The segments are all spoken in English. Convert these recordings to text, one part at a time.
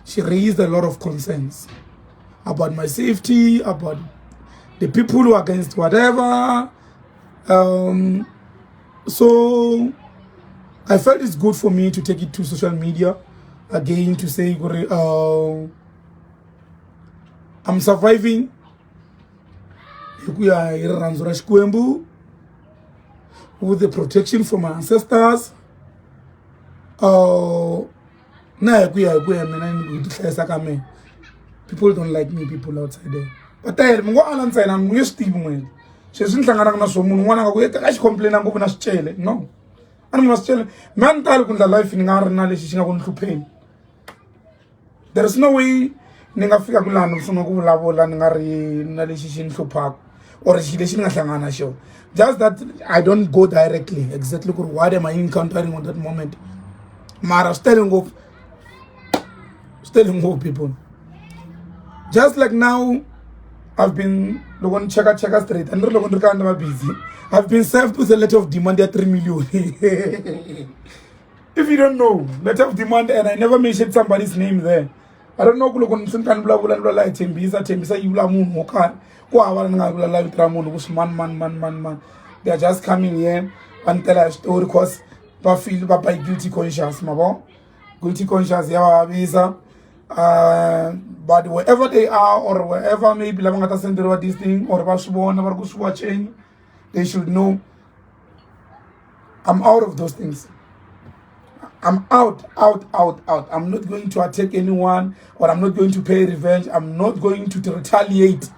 She raised a lot of concerns about my safety, about the people who are against whatever. So I felt it's good for me to take it to social media again to say I'm surviving with the protection from my ancestors. People don't like me, people outside there. But I'm going to I'm used to it. She's not going to complain. No. I'm going to mental life in pain. There is no way ninga fika kulana ufuna ukuvulavulela ningari nalexi hluphaku or xi lexi ni nga hlangana na xona. Just that I don't go directly exactly what am I encountering on that moment. Mara telling people. Just like now, I've been check straight and not busy. I've been served with a letter of demand at 3 million. If you don't know, letter of demand, and I never mentioned somebody's name there. I don't know man. They are just coming here and tell us story because they feel by guilty conscience, guilty conscience, yeah, visa. But wherever they are or wherever maybe this thing or watching, they should know I'm out of those things. I'm out. I'm not going to attack anyone or I'm not going to pay revenge. I'm not going to retaliate.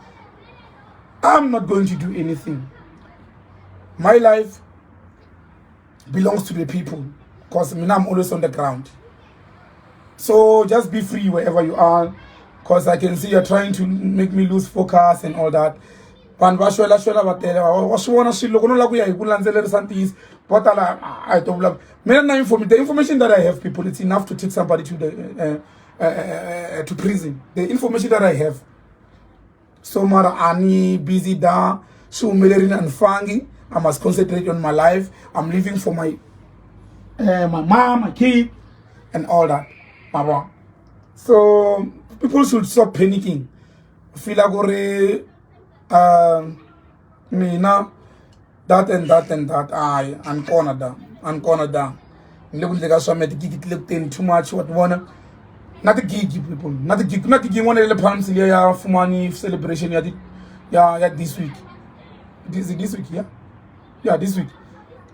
I'm not going to do anything. My life belongs to the people because I'm always on the ground. So just be free wherever you are because I can see you're trying to make me lose focus and all that. The information that I have, people, it's enough to take somebody to the to prison. The information that I have. So mara ani busy da so melerin and fangi. I must concentrate on my life. I'm living for my mom, my kid, and all that. So people should stop panicking. Feel like me now that and that. I'm cornered. Look at so many gig too much. What wanna? Not the gig people. Not the gig. One of the plans here for money celebration. Yeah. This week. This week. Yeah. This week.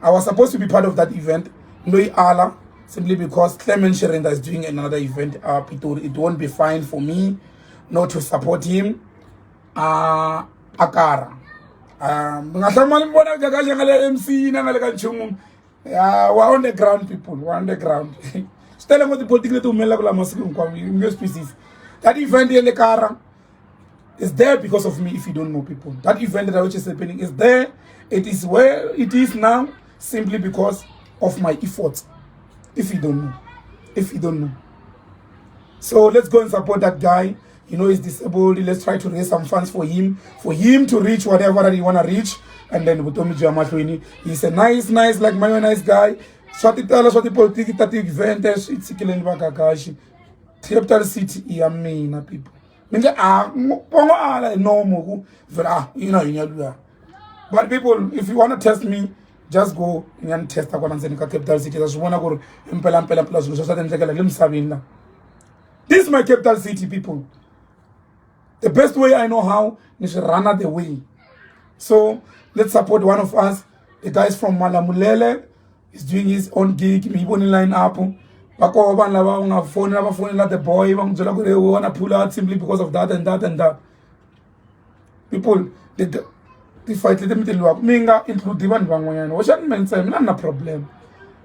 I was supposed to be part of that event. No, Allah. Simply because Clement Sherenda is doing another event, it won't be fine for me not to support him. Akara. MC we're on the ground, people. We're on the ground. Still what the political species. That event in the Kara is there because of me, if you don't know, people. That event that which is happening is there. It is where it is now simply because of my efforts. If you don't know. So let's go and support that guy. He's disabled. Let's try to raise some funds for him to reach whatever that he want to reach. And then he's a nice, like my nice guy. It's killing Gagash. Capital City, people. But people, if you want to test me, just go and test the capital city. This is my capital city, people. The best way I know how is to run out the way. So let's support one of us. The guys from Malamulele is doing his own gig. Me in line up. The boy wanna pull out simply because of that and that. People, the fight let me tell you, Minga include the one what should men say? No problem.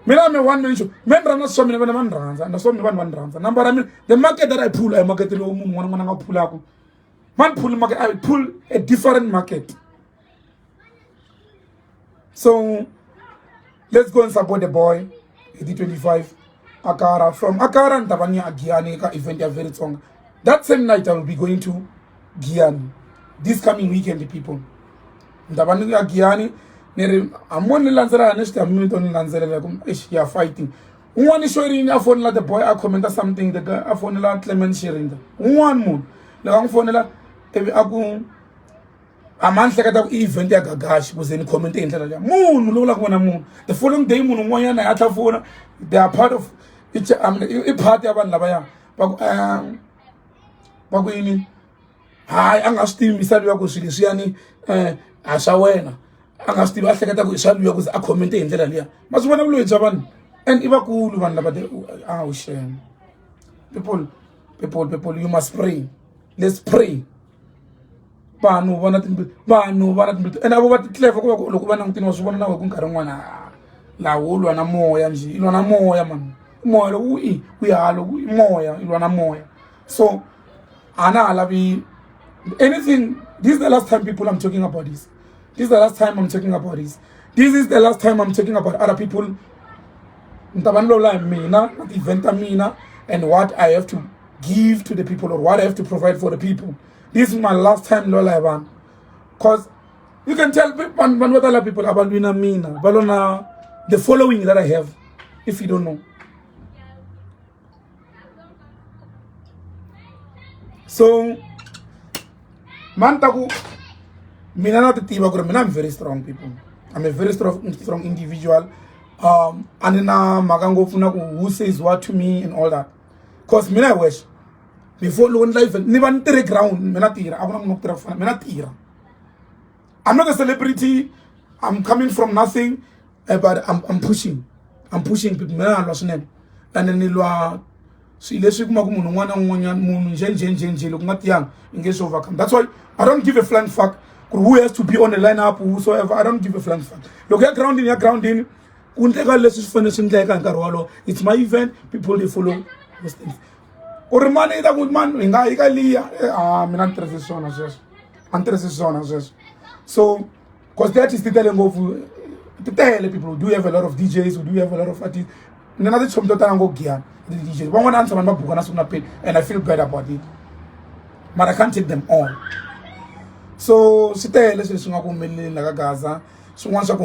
Me one mention. Men run not so many man runs and so many one runs. Number the market that I pull, I market the one pull out. Man pull market, I pull a different market. So let's go and support the boy. 8025 Akara from Akara and Tabania Giani event very strong. That same night I will be going to Giani this coming weekend, the people. Ndabaniga Giani, I'm only Lanzara and I'm fighting. One is sharing a phone like the boy I comment something the guy I phone like Clement sharing one moon the wrong phone like a month like that event ya Gagash was in commenting moon no like moon the following day moon one and I phone they are part of it. A party of labaya bagwini hayi angasitimi isaluya kusilisiyani ashawena angasitimi ahleketa ku isaluya kuze a comment indlela leya masibona kuloyitsa abantu and ibakulu abantu laba shame people you must pray. Let's pray. Vanhu vana timbilu and avo va ti clever ku loko va langutini wa swivona nawe ku nkarhi n'wana laha wo lwa na moya njhe i lwa na moya man moya lowu u halo moya i lwa na moya so ana ha lavi anything. This is the last time people I'm talking about this. This is the last time I'm talking about this. This is the last time I'm talking about other people. Ntabanlola mina na event mina and what I have to give to the people or what I have to provide for the people. This is my last time Lola Evan. Because you can tell what other people about mina balona the following that I have if you don't know. So Mantaku mina not the team I'm very strong people. I'm a very strong individual. And then magango funaku who says what to me and all that. Cause mina wish before loan life never tere ground mina tira I'm not a celebrity. I'm coming from nothing, but I'm pushing people mina lost name and then ilwa so ileswi kuma ku munhu n'wana n'wanyana munhu nje loko nga tiyanga ingase overcome. That's why I don't give a flying fuck who has to be on the lineup whosoever. I don't give a flying fuck. Look at grounding it's my event, people they follow those things. Or money that good man so because that is the telling of the tell people do you have a lot of DJs or do you have a lot of artists another chom go gear the DJs one answer and I feel bad about it but I can't take them all so sitele so once